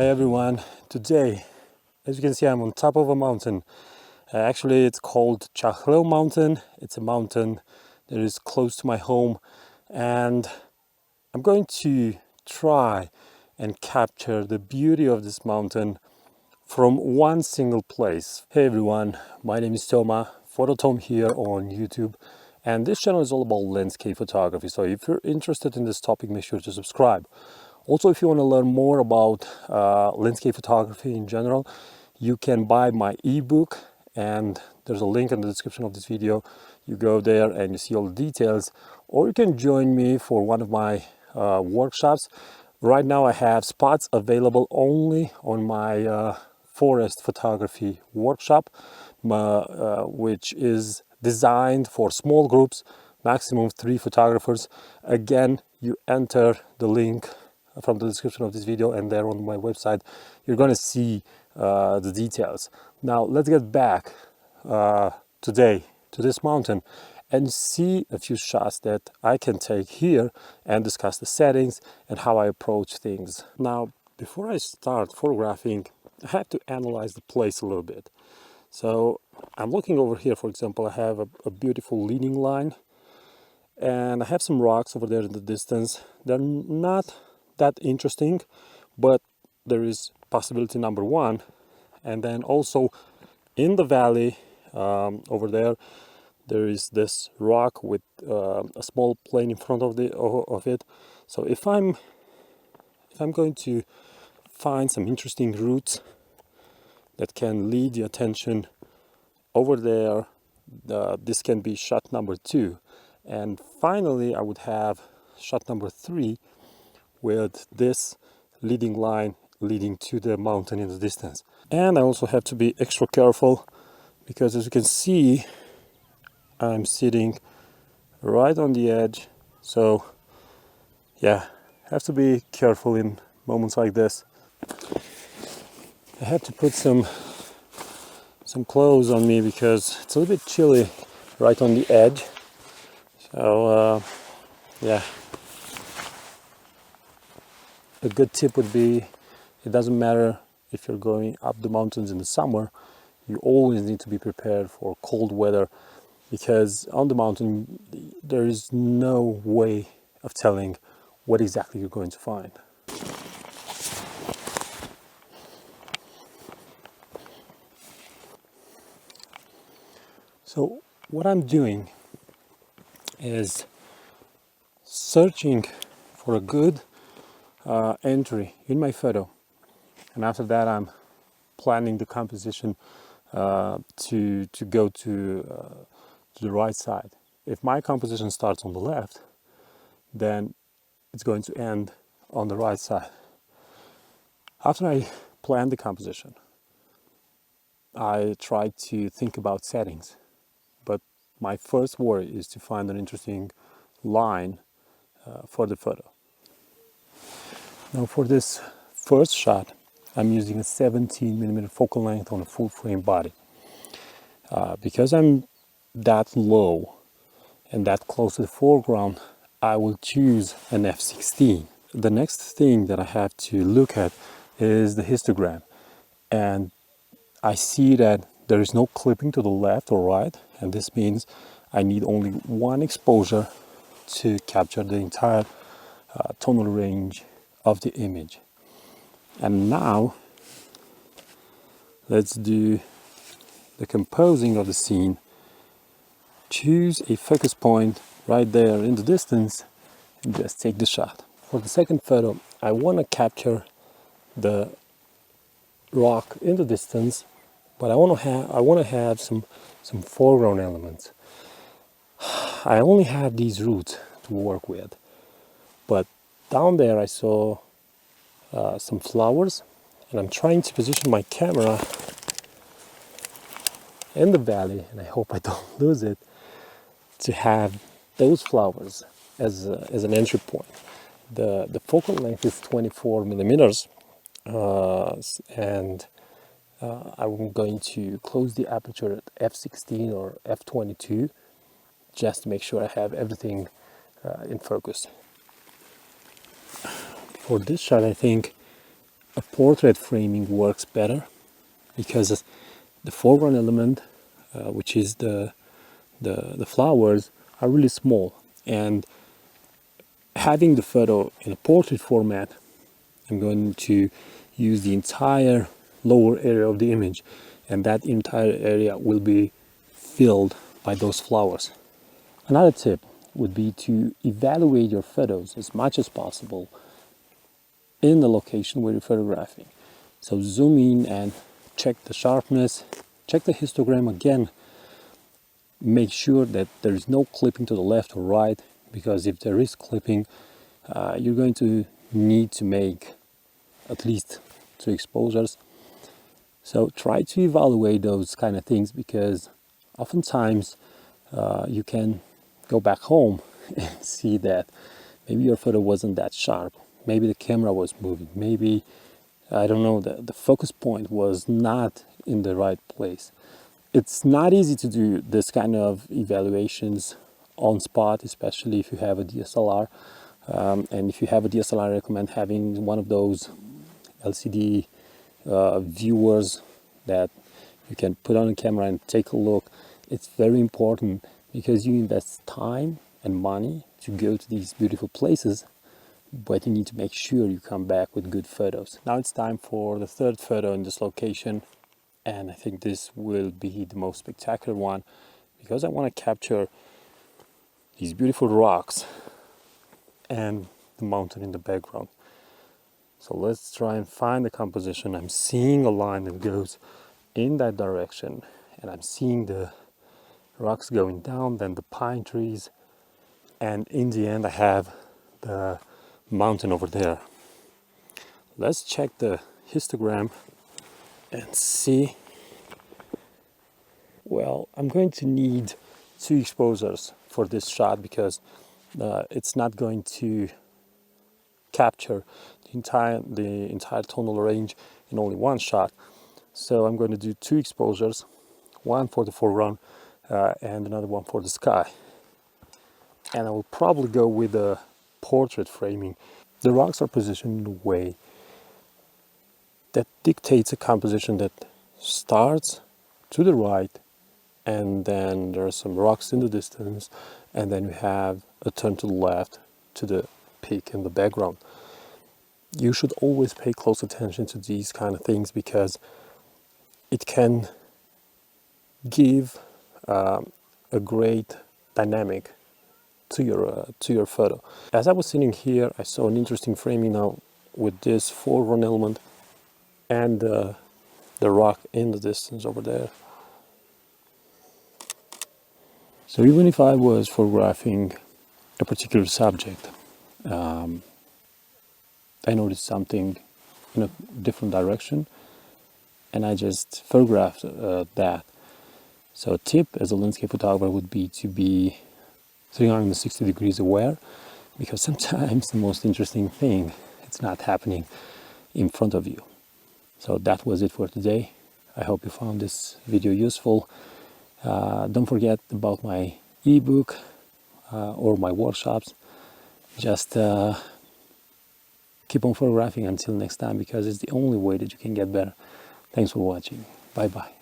Hey everyone, today, as you can see, I'm on top of a mountain. Actually, it's called Chakhleo Mountain. It's a mountain that is close to my home, and I'm going to try and capture the beauty of this mountain from one single place. Hey everyone, my name is Toma, Phototom here on YouTube, and this channel is all about landscape photography. So if you're interested in this topic, make sure to subscribe. Also, if you want to learn more about landscape photography in general, you can buy my ebook, and there's a link in the description of this video. You go there and you see all the details, or you can join me for one of my workshops. Right now I have spots available only on my forest photography workshop, which is designed for small groups, maximum 3 photographers. Again, you enter the link from the description of this video, and there on my website you're going to see the details. Now let's get back today to this mountain and see a few shots that I can take here and discuss the settings and how I approach things. Now, before I start photographing, I have to analyze the place a little bit. So I'm looking over here. For example, I have a beautiful leading line, and I have some rocks over there in the distance. They're not that interesting, but there is possibility number one. And then also in the valley over there is this rock with a small plane in front of it. So if I'm going to find some interesting routes that can lead the attention over there, this can be shot number 2. And finally I would have shot number 3 with this leading line leading to the mountain in the distance. And I also have to be extra careful because, as you can see, I'm sitting right on the edge. So yeah, have to be careful in moments like this. I have to put some clothes on me because it's a little bit chilly right on the edge. So yeah, a good tip would be, it doesn't matter if you're going up the mountains in the summer, you always need to be prepared for cold weather, because on the mountain there is no way of telling what exactly you're going to find. So what I'm doing is searching for a good entry in my photo, and after that I'm planning the composition to go to the right side. If my composition starts on the left, then it's going to end on the right side. After I plan the composition, I try to think about settings, but my first worry is to find an interesting line for the photo. Now for this first shot, I'm using a 17mm focal length on a full frame body. Because I'm that low and that close to the foreground, I will choose an f/16. The next thing that I have to look at is the histogram, and I see that there is no clipping to the left or right, and this means I need only one exposure to capture the entire tonal range of the image. And now let's do the composing of the scene. Choose a focus point right there in the distance and just take the shot. For the second photo, I want to capture the rock in the distance, but I want to have some foreground elements. I only have these roots to work with, but down there I saw some flowers, and I'm trying to position my camera in the valley, and I hope I don't lose it, to have those flowers as an entry point. The focal length is 24mm, and I'm going to close the aperture at f/16 or f/22 just to make sure I have everything in focus. For this shot, I think a portrait framing works better because the foreground element, which is the flowers, are really small, and having the photo in a portrait format, I'm going to use the entire lower area of the image, and that entire area will be filled by those flowers. Another tip would be to evaluate your photos as much as possible in the location where you're photographing. So zoom in and check the sharpness, check the histogram again. Make sure that there is no clipping to the left or right, because if there is clipping, you're going to need to make at least 2 exposures. So try to evaluate those kind of things, because oftentimes you can go back home and see that maybe your photo wasn't that sharp, maybe the camera was moving, maybe, I don't know, the focus point was not in the right place. It's not easy to do this kind of evaluations on spot, especially if you have a DSLR. And if you have a DSLR, I recommend having one of those LCD viewers that you can put on a camera and take a look. It's very important because you invest time and money to go to these beautiful places, but you need to make sure you come back with good photos. Now it's time for the third photo in this location, and I think this will be the most spectacular one because I want to capture these beautiful rocks and the mountain in the background. So let's try and find the composition. I'm seeing a line that goes in that direction, and I'm seeing the rocks going down, then the pine trees, and in the end I have the mountain over there. Let's check the histogram and see. Well, I'm going to need 2 exposures for this shot because it's not going to capture the entire tonal range in only one shot. So I'm going to do 2 exposures, one for the foreground and another one for the sky. And I will probably go with a portrait framing. The rocks are positioned in a way that dictates a composition that starts to the right, and then there are some rocks in the distance, and then we have a turn to the left to the peak in the background. You should always pay close attention to these kind of things because it can give a great dynamic to your photo. As I was sitting here, I saw an interesting framing now with this foreground element and the rock in the distance over there. So even if I was photographing a particular subject, I noticed something in a different direction, and I just photographed that. So a tip as a landscape photographer would be to be 360 degrees aware, because sometimes the most interesting thing, it's not happening in front of you. So that was it for today. I hope you found this video useful. Don't forget about my ebook or my workshops. Just keep on photographing until next time, because it's the only way that you can get better. Thanks for watching. Bye bye.